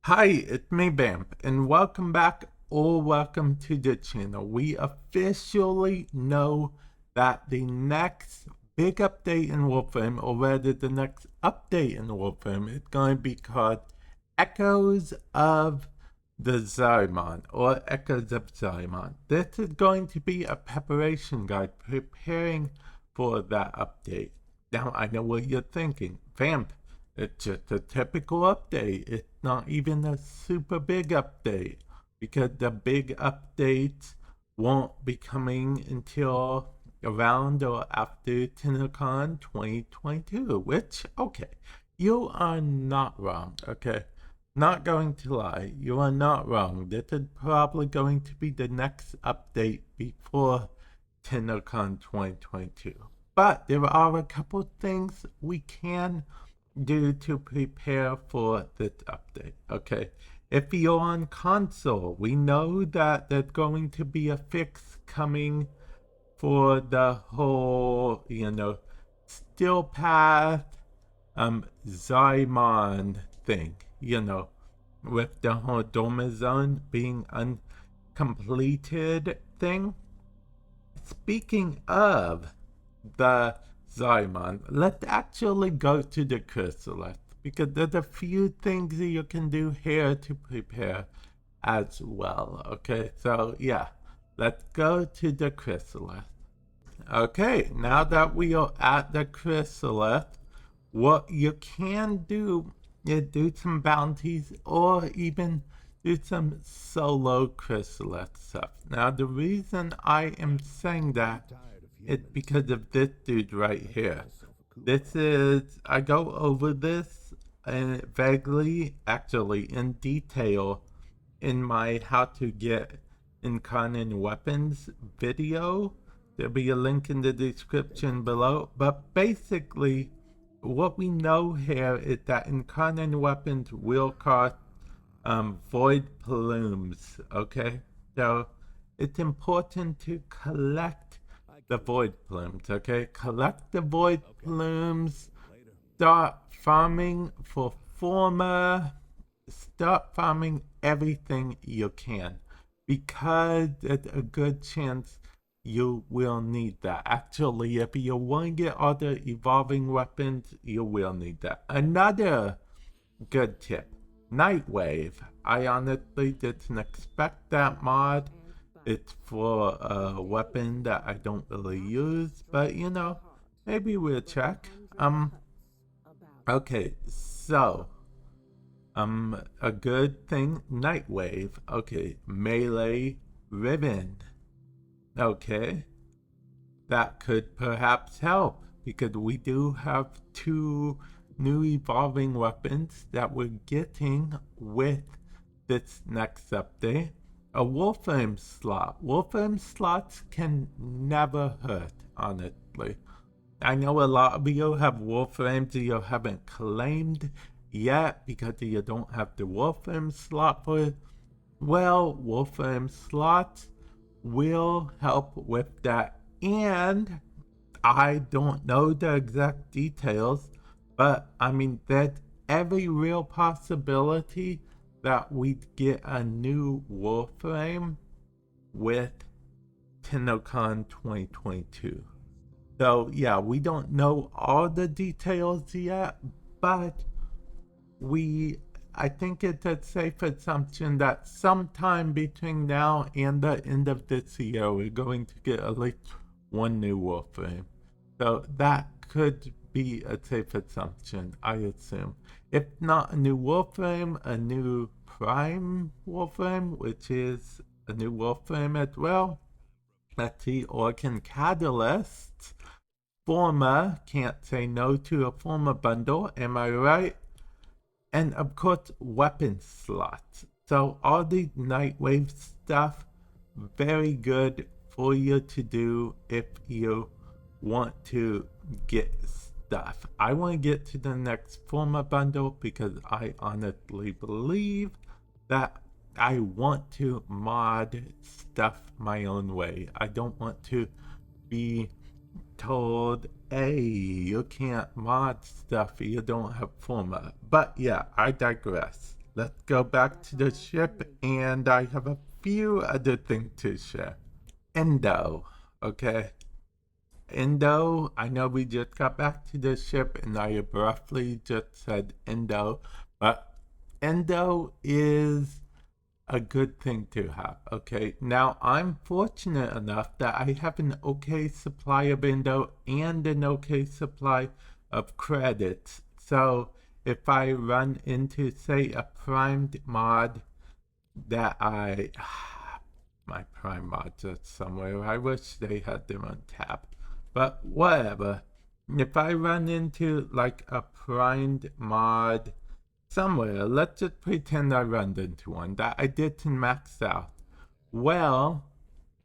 Hi, it's me Vamp, and welcome back or welcome to the channel. We officially know that the next big update in Warframe, or rather the next update in Warframe, is going to be called Echoes of the Zariman, or Echoes of Zariman. This is going to be a preparation guide preparing for that update. Now, I know what you're thinking. Vamp, it's just a typical update. It's not even a super big update because the big updates won't be coming until around or after TennoCon 2022, which, okay, you are not wrong, okay? Not going to lie, you are not wrong. This is probably going to be the next update before TennoCon 2022. But there are a couple things we can do to prepare for this update, okay? If you're on console, we know that there's going to be a fix coming for the whole, Still Path, Zariman thing, with the whole Doma Zone being uncompleted thing. Speaking of the Zariman, let's actually go to the chrysalis because there's a few things you can do here to prepare as well. Okay, so yeah, let's go to the chrysalis. Okay, now that we are at the chrysalis, what you can do is do some bounties or even do some solo chrysalis stuff. Now the reason I am saying that is because of this dude right here. This is, I go over this vaguely, actually in detail, in my how to get incarnate weapons video. There'll be a link in the description below. But basically, what we know here is that incarnate weapons will cost void plumes, okay? So it's important to collect the void plumes, okay? Collect the void plumes, start farming for former, start farming everything you can because there's a good chance you will need that. Actually, if you want to get other evolving weapons, you will need that. Another good tip, Nightwave. I honestly didn't expect that mod. It's for a weapon that I don't really use, but maybe we'll check. Okay, so a good thing, Nightwave. Okay, melee ribbon. Okay, that could perhaps help because we do have two new evolving weapons that we're getting with this next update. A Warframe slot. Warframe slots can never hurt, honestly. I know a lot of you have Warframes you haven't claimed yet because you don't have the Warframe slot for it. Well, Warframe slots will help with that, and I don't know the exact details, but I mean, there's every real possibility that we'd get a new Warframe with TennoCon 2022. So yeah, we don't know all the details yet, but I think it's a safe assumption that sometime between now and the end of this year, we're going to get at least one new Warframe. So that could be a safe assumption, I assume. If not a new Warframe, a new Prime Warframe, which is a new Warframe as well. Let's see, Orkan Catalyst. Forma, can't say no to a Forma bundle, am I right? And of course, weapon slots. So all the Nightwave stuff, very good for you to do if you want to get stuff. I want to get to the next Forma bundle because I honestly believe that I want to mod stuff my own way. I don't want to be told, hey, you can't mod stuff, you don't have Forma. But yeah, I digress. let's go back to the ship, and I have a few other things to share. Endo, okay? Endo, I know we just got back to the ship and I abruptly just said Endo, but Endo is a good thing to have, okay? Now, I'm fortunate enough that I have an okay supply of Endo and an okay supply of credits. So, if I run into, say, a primed mod that my prime mods are somewhere. I wish they had them on tab. But whatever. If I run into like a primed mod somewhere, let's just pretend I run into one that I didn't max out. Well,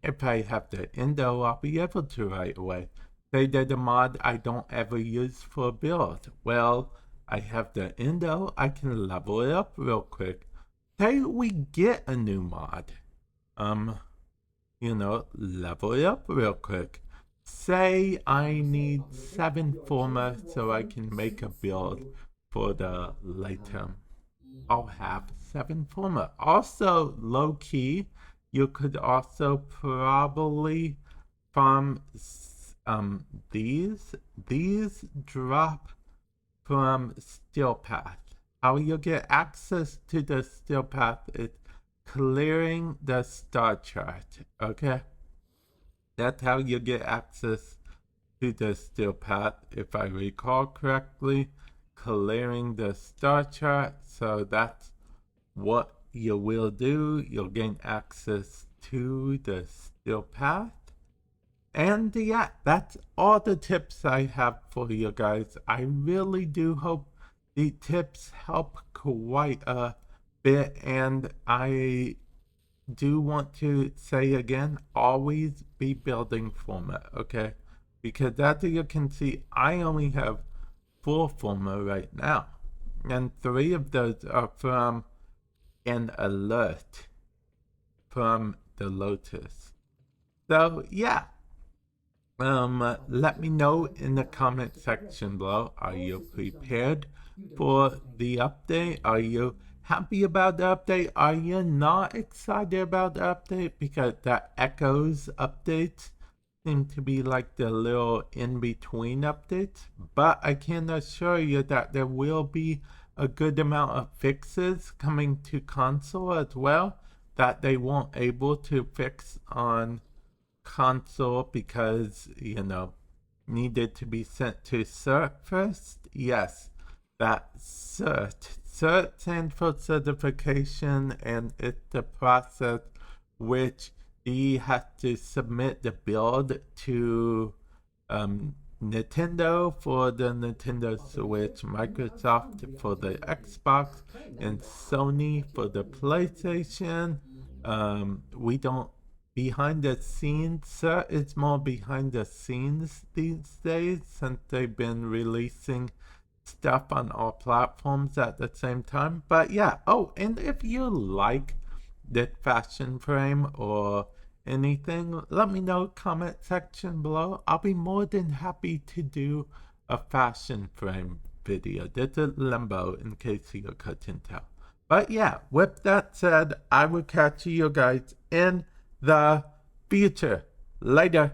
if I have the Endo, I'll be able to right away. Say that a mod I don't ever use for a build. Well, I have the Endo, I can level it up real quick. Say we get a new mod. Level it up real quick. Say I need 7 former so I can make a build for the later. I'll have 7 former. Also, low key, you could also probably from these drop from Steel Path. How you get access to the Steel Path is clearing the star chart, okay? That's how you get access to the Steel Path, if I recall correctly. Clearing the star chart, so that's what you will do. You'll gain access to the Steel Path. And yeah, that's all the tips I have for you guys. I really do hope the tips help quite a bit, and I do want to say again, always be building format, okay? Because as you can see, I only have 4 format right now, and 3 of those are from an alert from the Lotus. So yeah, let me know in the comment section below. Are you prepared for the update? Are you happy about the update? Are you not excited about the update? Because the Echoes updates seem to be like the little in-between updates. But I can assure you that there will be a good amount of fixes coming to console as well that they weren't able to fix on console because, needed to be sent to CERT first. Yes, that CERT. CERT stands for certification, and it's the process which he has to submit the build to Nintendo for the Nintendo Switch, Microsoft for the Xbox, and Sony for the PlayStation. We don't behind the scenes, sir. It's more behind the scenes these days since they've been releasing stuff on all platforms at the same time. But yeah, and if you like the fashion frame or anything, let me know comment section below. I'll be more than happy to do a fashion frame video. There's a limbo in case you couldn't tell. But yeah, with that said, I will catch you guys in the future. Later.